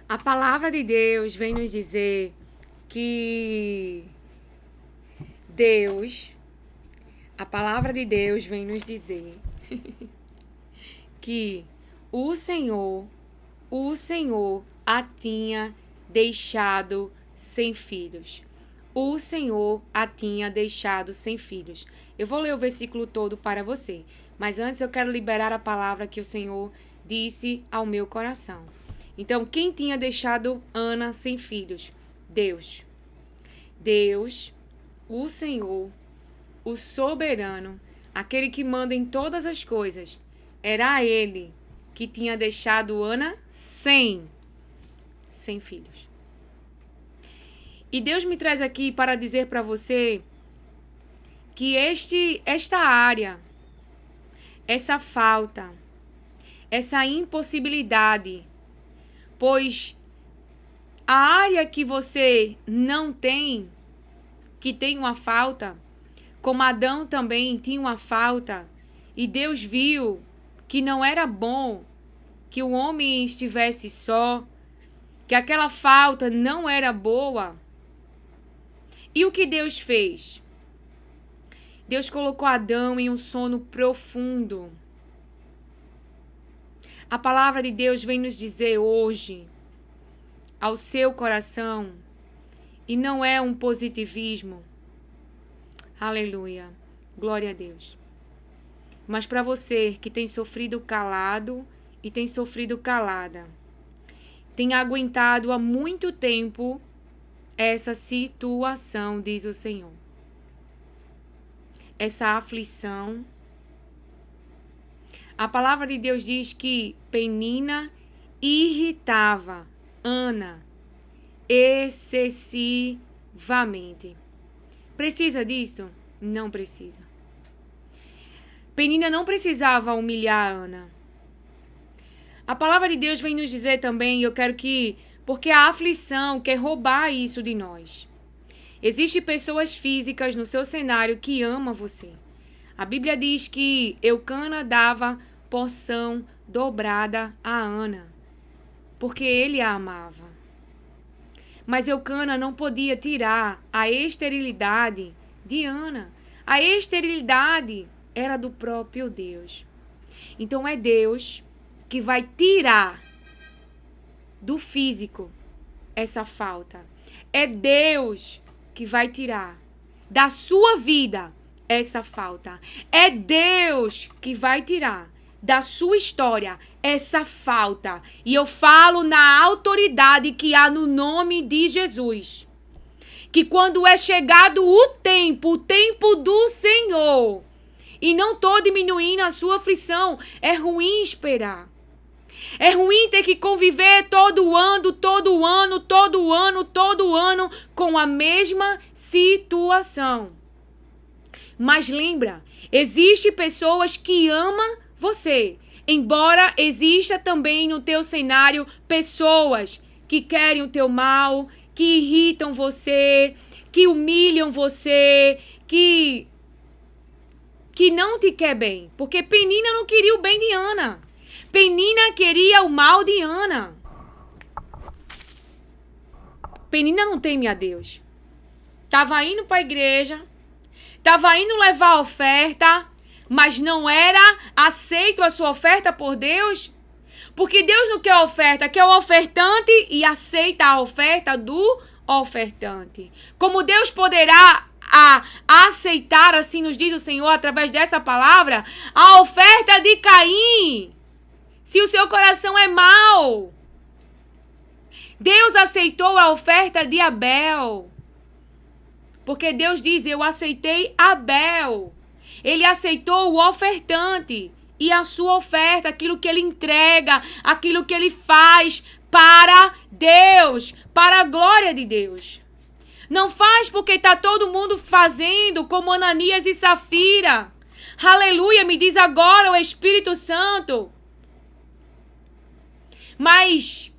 A palavra de Deus vem nos dizer que a palavra de Deus vem nos dizer que o Senhor a tinha deixado sem filhos. O Senhor a tinha deixado sem filhos. Eu vou ler o versículo todo para você, mas antes eu quero liberar a palavra que o Senhor disse ao meu coração. Então, quem tinha deixado Ana sem filhos? Deus. Deus, o Senhor, o soberano, aquele que manda em todas as coisas, era Ele que tinha deixado Ana sem filhos. E Deus me traz aqui para dizer para você que esta área, essa falta, essa impossibilidade, pois a área que você não tem, que tem uma falta, como Adão também tinha uma falta, e Deus viu que não era bom que o homem estivesse só, que aquela falta não era boa. E o que Deus fez? Deus colocou Adão em um sono profundo. A palavra de Deus vem nos dizer hoje, ao seu coração, e não é um positivismo. Aleluia. Glória a Deus. Mas para você que tem sofrido calado e tem sofrido calada, tem aguentado há muito tempo essa situação, diz o Senhor. Essa aflição. A palavra de Deus diz que Penina irritava Ana excessivamente. Precisa disso? Não precisa. Penina não precisava humilhar Ana. A palavra de Deus vem nos dizer também, porque a aflição quer roubar isso de nós. Existem pessoas físicas no seu cenário que amam você. A Bíblia diz que Eucana dava porção dobrada a Ana, porque ele a amava. Mas Eucana não podia tirar a esterilidade de Ana. A esterilidade era do próprio Deus. Então é Deus que vai tirar do físico essa falta. É Deus que vai tirar da sua vida essa falta. É Deus que vai tirar da sua história essa falta. E eu falo na autoridade que há no nome de Jesus. Que quando é chegado o tempo do Senhor, e não estou diminuindo a sua aflição, é ruim esperar. É ruim ter que conviver todo ano com a mesma situação. Mas lembra, existem pessoas que amam você. Embora exista também no teu cenário pessoas que querem o teu mal, que irritam você, que humilham você, que não te quer bem. Porque Penina não queria o bem de Ana. Penina queria o mal de Ana. Penina não teme a Deus. Estava indo para a igreja, estava indo levar a oferta, mas não era aceito a sua oferta por Deus. Porque Deus não quer a oferta, quer o ofertante e aceita a oferta do ofertante. Como Deus poderá aceitar, assim nos diz o Senhor através dessa palavra, a oferta de Caim, se o seu coração é mau? Deus aceitou a oferta de Abel, porque Deus diz, eu aceitei Abel. Ele aceitou o ofertante e a sua oferta, aquilo que ele entrega, aquilo que ele faz para Deus, para a glória de Deus. Não faz porque está todo mundo fazendo, como Ananias e Safira. Aleluia, me diz agora o Espírito Santo. Mas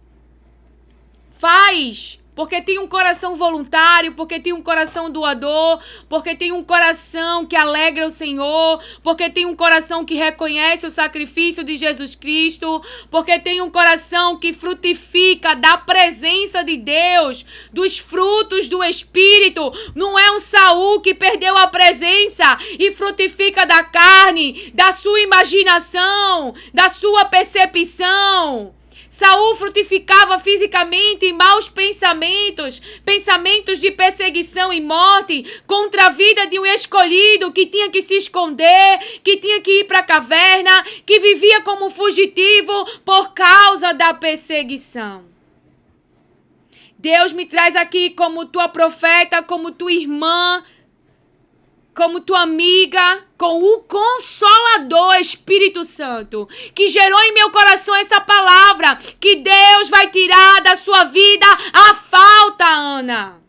faz porque tem um coração voluntário, porque tem um coração doador, porque tem um coração que alegra o Senhor, porque tem um coração que reconhece o sacrifício de Jesus Cristo, porque tem um coração que frutifica da presença de Deus, dos frutos do Espírito. Não é um Saul que perdeu a presença e frutifica da carne, da sua imaginação, da sua percepção. Saul frutificava fisicamente em maus pensamentos, pensamentos de perseguição e morte contra a vida de um escolhido que tinha que se esconder, que tinha que ir para a caverna, que vivia como um fugitivo por causa da perseguição. Deus me traz aqui como tua profeta, como tua irmã, como tua amiga, com o Consolador Espírito Santo, que gerou em meu coração essa palavra, que Deus vai tirar da sua vida a falta, Ana.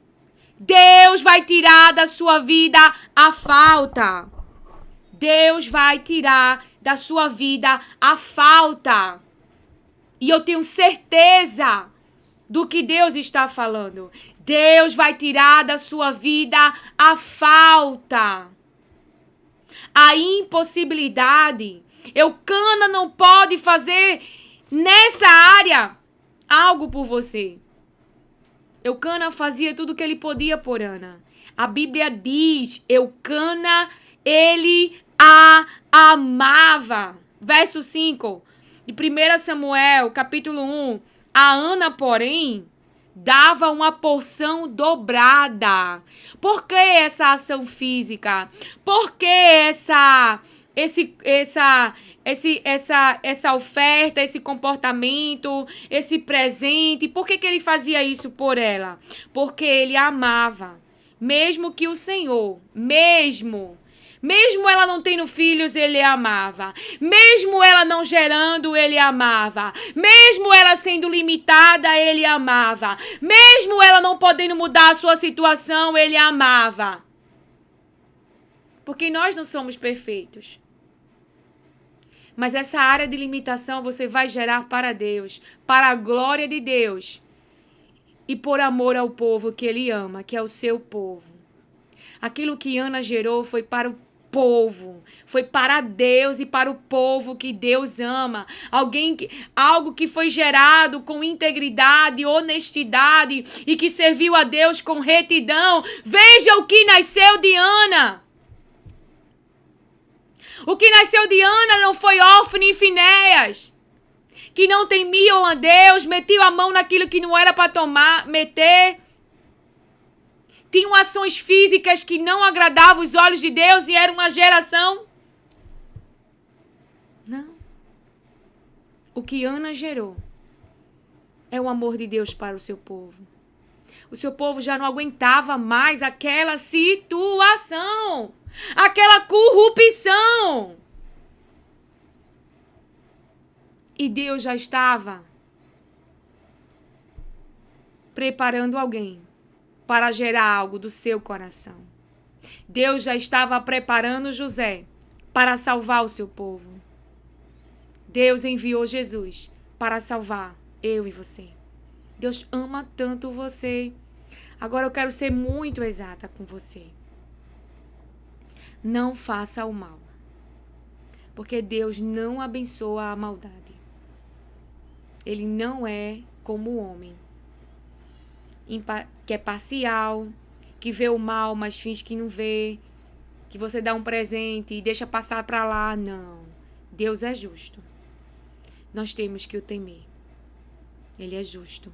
Deus vai tirar da sua vida a falta. Deus vai tirar da sua vida a falta. E eu tenho certeza do que Deus está falando. Deus vai tirar da sua vida a falta, a impossibilidade. Eucana não pode fazer nessa área algo por você. Eucana fazia tudo o que ele podia por Ana. A Bíblia diz, Eucana, ele a amava. Verso 5 de 1 Samuel, capítulo 1. A Ana, porém, dava uma porção dobrada. Por que essa ação física? Por que essa oferta, esse comportamento, esse presente? Por que ele fazia isso por ela? Porque ele a amava. Mesmo que o Senhor, mesmo ela não tendo filhos, ele a amava. Mesmo ela não gerando, ele a amava. Mesmo ela sendo limitada, ele a amava. Mesmo ela não podendo mudar a sua situação, ele a amava. Porque nós não somos perfeitos. Mas essa área de limitação você vai gerar para Deus, para a glória de Deus. E por amor ao povo que ele ama, que é o seu povo. Aquilo que Ana gerou foi para o povo, foi para Deus e para o povo que Deus ama. Algo que foi gerado com integridade, honestidade e que serviu a Deus com retidão. Veja o que nasceu de Ana. O que nasceu de Ana não foi Ofni e Finéias, que não temiam a Deus, metiam a mão naquilo que não era para meter. Tinham ações físicas que não agradavam os olhos de Deus e era uma geração. Não. O que Ana gerou é o amor de Deus para o seu povo. O seu povo já não aguentava mais aquela situação, aquela corrupção. E Deus já estava preparando alguém para gerar algo do seu coração. Deus já estava preparando José para salvar o seu povo. Deus enviou Jesus para salvar eu e você. Deus ama tanto você. Agora eu quero ser muito exata com você. Não faça o mal, porque Deus não abençoa a maldade. Ele não é como o homem, que é parcial, que vê o mal, mas finge que não vê, que você dá um presente e deixa passar para lá. Não. Deus é justo. Nós temos que o temer. Ele é justo.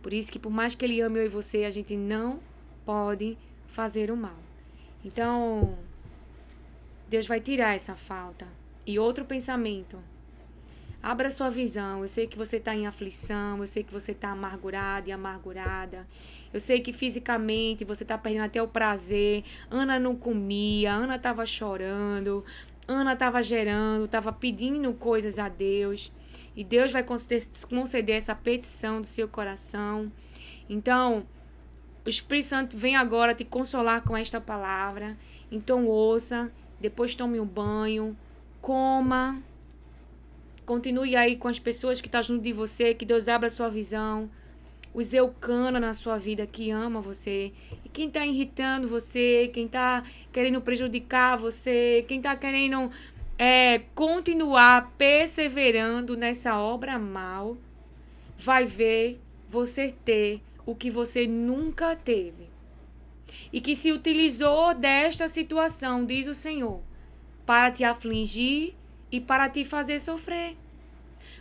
Por isso que por mais que ele ame eu e você, a gente não pode fazer o mal. Então, Deus vai tirar essa falta. E outro pensamento. Abra sua visão. Eu sei que você está em aflição. Eu sei que você está amargurado e amargurada. Eu sei que fisicamente você está perdendo até o prazer. Ana não comia. Ana estava chorando. Ana estava gerando. Estava pedindo coisas a Deus. E Deus vai conceder essa petição do seu coração. Então, o Espírito Santo vem agora te consolar com esta palavra. Então, ouça. Depois tome um banho. Coma. Continue aí com as pessoas que estão junto de você, que Deus abra a sua visão. os Eucana na sua vida que ama você. E quem está irritando você, quem está querendo prejudicar você, quem está querendo continuar perseverando nessa obra mal, vai ver você ter o que você nunca teve. E que se utilizou desta situação, diz o Senhor, para te afligir e para te fazer sofrer.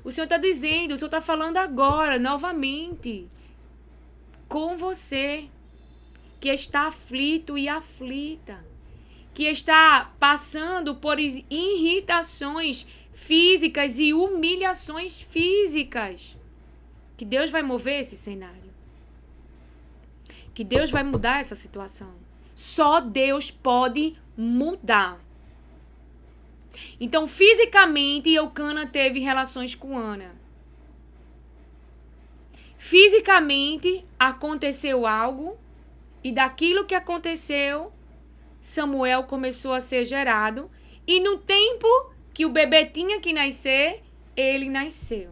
O Senhor está dizendo, o Senhor está falando agora, novamente, com você, que está aflito e aflita, que está passando por irritações físicas e humilhações físicas. Que Deus vai mover esse cenário. Que Deus vai mudar essa situação. Só Deus pode mudar. Então, fisicamente, Eucana teve relações com Ana. Fisicamente, aconteceu algo. E daquilo que aconteceu, Samuel começou a ser gerado. E no tempo que o bebê tinha que nascer, ele nasceu.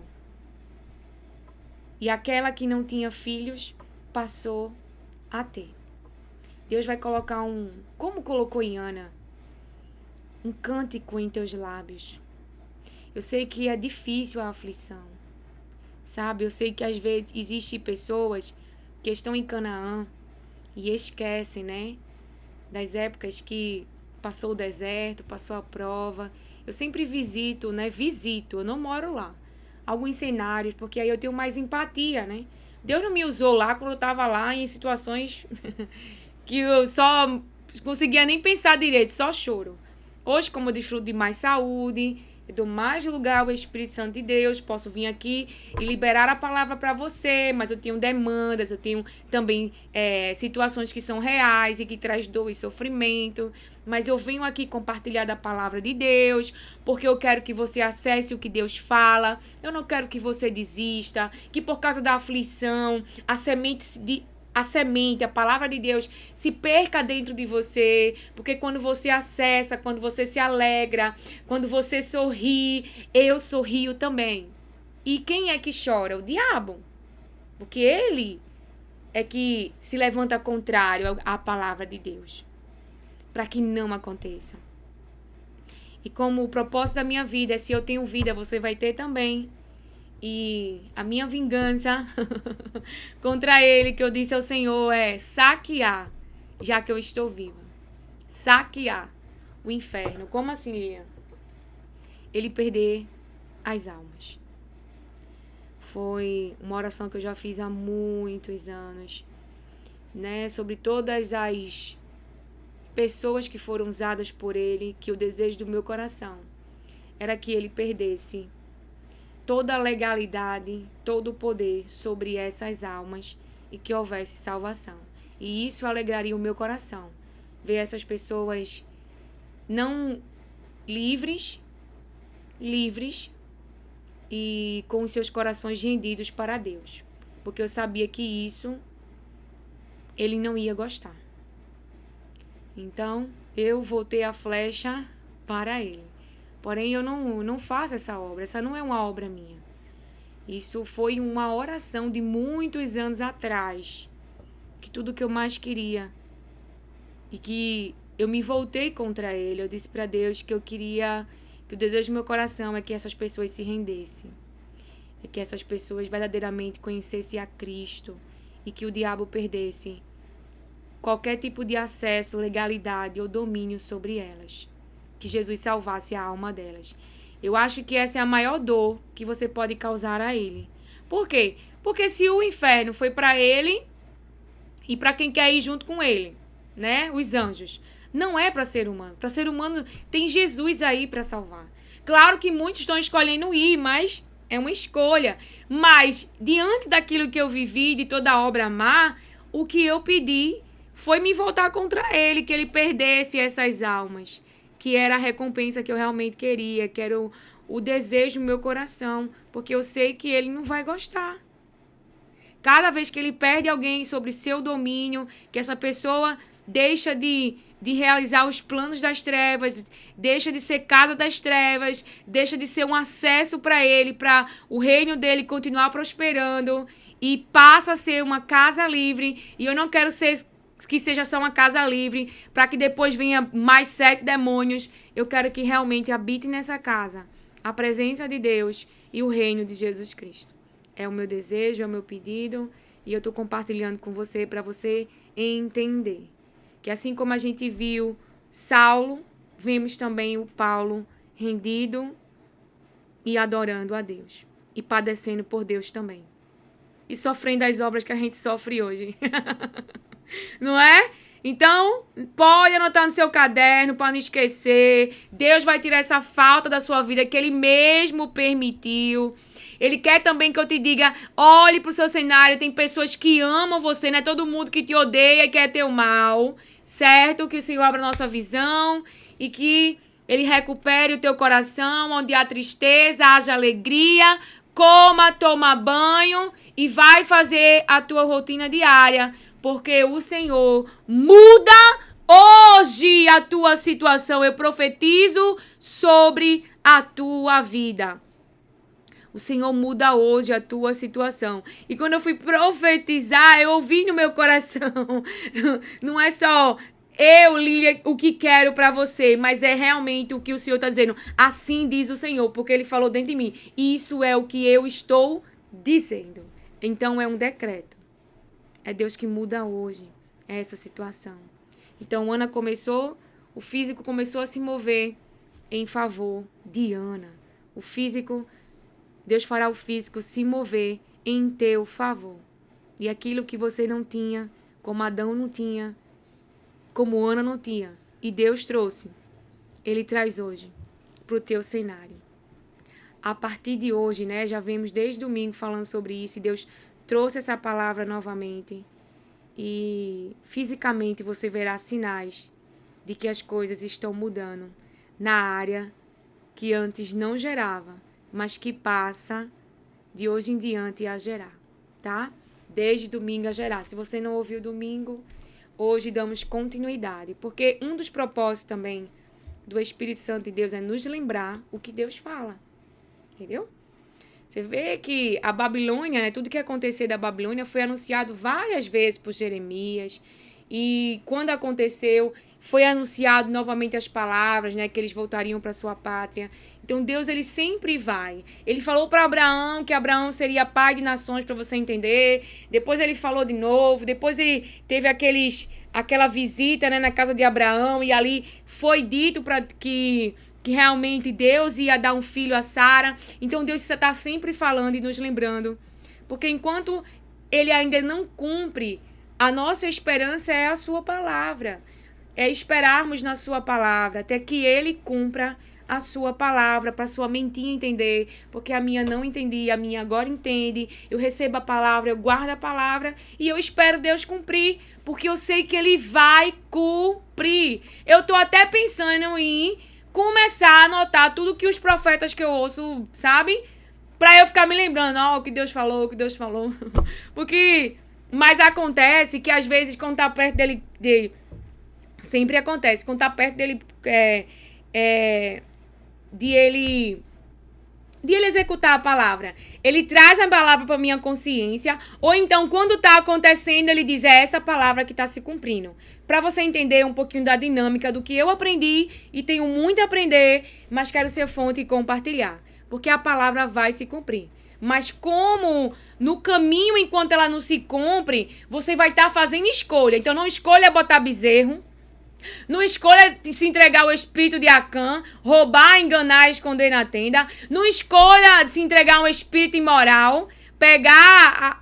E aquela que não tinha filhos, passou a ter. Deus vai colocar como colocou em Ana, um cântico em teus lábios. Eu sei que é difícil a aflição, sabe? Eu sei que às vezes existem pessoas que estão em Canaã e esquecem, né? Das épocas que passou o deserto, passou a prova. Eu sempre visito, eu não moro lá. Alguns cenários, porque aí eu tenho mais empatia, né? Deus não me usou lá quando eu estava lá em situações que eu só conseguia nem pensar direito, só choro. Hoje, como eu desfruto de mais saúde, eu dou mais lugar ao Espírito Santo de Deus, posso vir aqui e liberar a palavra para você, mas eu tenho demandas, eu tenho também situações que são reais e que traz dor e sofrimento, mas eu venho aqui compartilhar da palavra de Deus, porque eu quero que você acesse o que Deus fala, eu não quero que você desista, que por causa da aflição, a semente, a palavra de Deus se perca dentro de você, porque quando você acessa, quando você se alegra, quando você sorri, eu sorrio também. E quem é que chora? O diabo. Porque ele é que se levanta contrário à palavra de Deus, para que não aconteça. E como o propósito da minha vida é se eu tenho vida, você vai ter também. E a minha vingança contra ele, que eu disse ao Senhor, é saquear, já que eu estou viva. Saquear o inferno. Como assim, Lia? Ele perder as almas. Foi uma oração que eu já fiz há muitos anos, né? Sobre todas as pessoas que foram usadas por ele, que o desejo do meu coração era que ele perdesse toda a legalidade, todo o poder sobre essas almas e que houvesse salvação. E isso alegraria o meu coração. Ver essas pessoas não livres e com os seus corações rendidos para Deus. Porque eu sabia que isso ele não ia gostar. Então, eu voltei a flecha para ele. Porém, eu não faço essa obra. Essa não é uma obra minha. Isso foi uma oração de muitos anos atrás. Que tudo que eu mais queria. E que eu me voltei contra ele. Eu disse para Deus que eu queria... Que o desejo do meu coração é que essas pessoas se rendessem. É que essas pessoas verdadeiramente conhecessem a Cristo. E que o diabo perdesse qualquer tipo de acesso, legalidade ou domínio sobre elas. Que Jesus salvasse a alma delas. Eu acho que essa é a maior dor que você pode causar a ele. Por quê? Porque se o inferno foi para ele e para quem quer ir junto com ele, né? Os anjos. Não é para ser humano. Para ser humano tem Jesus aí para salvar. Claro que muitos estão escolhendo ir, mas é uma escolha. Mas diante daquilo que eu vivi, de toda a obra má, o que eu pedi foi me voltar contra ele, que ele perdesse essas almas. Que era a recompensa que eu realmente queria, que era o desejo do meu coração, porque eu sei que ele não vai gostar. Cada vez que ele perde alguém sobre seu domínio, que essa pessoa deixa de realizar os planos das trevas, deixa de ser casa das trevas, deixa de ser um acesso para ele, para o reino dele continuar prosperando, e passa a ser uma casa livre. E eu não quero que seja só uma casa livre, para que depois venha mais 7 demônios. Eu quero que realmente habite nessa casa a presença de Deus e o reino de Jesus Cristo. É o meu desejo, é o meu pedido, e eu estou compartilhando com você para você entender. Que assim como a gente viu Saulo, vemos também o Paulo rendido e adorando a Deus. E padecendo por Deus também. E sofrendo as obras que a gente sofre hoje. Não é? Então, pode anotar no seu caderno para não esquecer. Deus vai tirar essa falta da sua vida que Ele mesmo permitiu. Ele quer também que eu te diga, olhe para o seu cenário, tem pessoas que amam você, não é todo mundo que te odeia e quer teu mal, certo? Que o Senhor abra a nossa visão e que Ele recupere o teu coração, onde há tristeza, haja alegria, coma, toma banho e vai fazer a tua rotina diária, porque o Senhor muda hoje a tua situação. Eu profetizo sobre a tua vida. O Senhor muda hoje a tua situação. E quando eu fui profetizar, eu ouvi no meu coração. Não é só eu, Lília, o que quero pra você, mas é realmente o que o Senhor está dizendo. Assim diz o Senhor, porque Ele falou dentro de mim. Isso é o que eu estou dizendo. Então é um decreto. É Deus que muda hoje essa situação. Então Ana começou, o físico começou a se mover em favor de Ana. O físico, Deus fará o físico se mover em teu favor. E aquilo que você não tinha, como Adão não tinha, como Ana não tinha, e Deus trouxe, Ele traz hoje para o teu cenário. A partir de hoje, né, já vemos desde domingo falando sobre isso, e Deus trouxe essa palavra novamente. E fisicamente você verá sinais de que as coisas estão mudando na área que antes não gerava, mas que passa de hoje em diante a gerar, tá? Desde domingo a gerar. Se você não ouviu domingo, hoje damos continuidade, porque um dos propósitos também do Espírito Santo de Deus é nos lembrar o que Deus fala, entendeu? Você vê que a Babilônia, né, tudo que aconteceu da Babilônia foi anunciado várias vezes por Jeremias. E quando aconteceu, foi anunciado novamente as palavras, né, que eles voltariam para sua pátria. Então Deus, ele sempre vai. Ele falou para Abraão que Abraão seria pai de nações, para você entender. Depois ele falou de novo. Depois ele teve aquela visita, né, na casa de Abraão. E ali foi dito para que realmente Deus ia dar um filho a Sara. Então Deus está sempre falando e nos lembrando. Porque enquanto Ele ainda não cumpre, a nossa esperança é a sua palavra. É esperarmos na sua palavra até que Ele cumpra a sua palavra, para sua mentinha entender. Porque a minha não entendia, a minha agora entende. Eu recebo a palavra, eu guardo a palavra e eu espero Deus cumprir. Porque eu sei que Ele vai cumprir. Eu estou até pensando em começar a anotar tudo que os profetas que eu ouço, sabe? Pra eu ficar me lembrando, o que Deus falou, o que Deus falou. Porque, mas acontece que às vezes quando tá perto dele sempre acontece, quando tá perto dele, de ele executar a palavra, ele traz a palavra para minha consciência, ou então quando tá acontecendo, ele diz, é essa palavra que tá se cumprindo. Para você entender um pouquinho da dinâmica do que eu aprendi, e tenho muito a aprender, mas quero ser fonte e compartilhar, porque a palavra vai se cumprir. Mas como no caminho, enquanto ela não se cumpre, você vai estar fazendo escolha. Então não escolha botar bezerro, não escolha se entregar ao espírito de Acã, roubar, enganar, esconder na tenda. Não escolha se entregar a um espírito imoral, pegar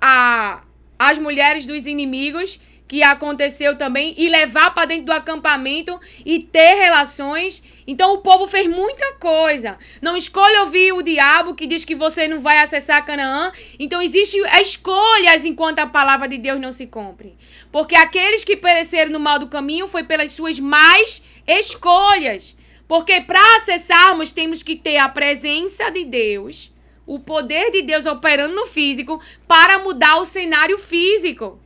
as mulheres dos inimigos, que aconteceu também, e levar para dentro do acampamento e ter relações. Então o povo fez muita coisa. Não escolha ouvir o diabo que diz que você não vai acessar Canaã. Então existe escolhas enquanto a palavra de Deus não se cumpre. Porque aqueles que pereceram no mal do caminho foi pelas suas más escolhas. Porque para acessarmos temos que ter a presença de Deus, o poder de Deus operando no físico para mudar o cenário físico.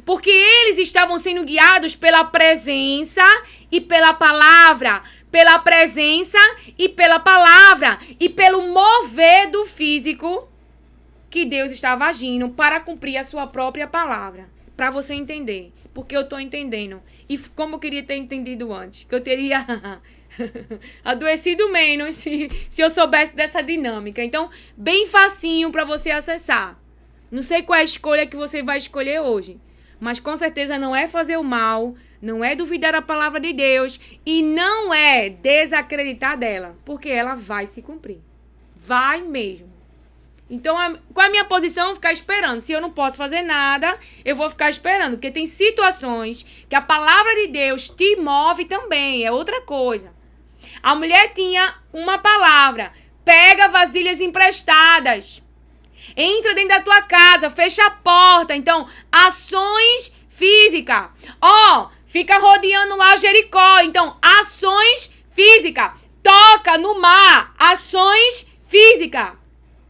Porque eles estavam sendo guiados pela presença e pela palavra. Pela presença e pela palavra. E pelo mover do físico. que Deus estava agindo para cumprir a sua própria palavra. Para você entender. Porque eu estou entendendo. E como eu queria ter entendido antes. Que eu teria adoecido menos se eu soubesse dessa dinâmica. Então, bem facinho para você acessar. Não sei qual é a escolha que você vai escolher hoje. Mas com certeza não é fazer o mal, não é duvidar da palavra de Deus e não é desacreditar dela, porque ela vai se cumprir. Vai mesmo. Então, qual é a minha posição? Ficar esperando. Se eu não posso fazer nada, eu vou ficar esperando. Porque tem situações que a palavra de Deus te move também. É outra coisa. A mulher tinha uma palavra. Pega vasilhas emprestadas. Entra dentro da tua casa. Fecha a porta. Então, ações físicas. Fica rodeando lá Jericó. Então, ações físicas. Toca no mar. Ações físicas.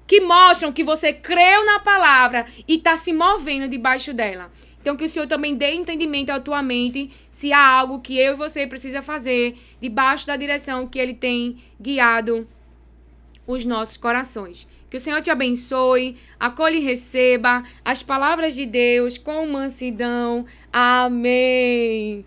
Que mostram que você creu na palavra e está se movendo debaixo dela. Então, que o Senhor também dê entendimento à tua mente se há algo que eu e você precisa fazer debaixo da direção que Ele tem guiado os nossos corações. Que o Senhor te abençoe, acolhe e receba as palavras de Deus com mansidão. Amém.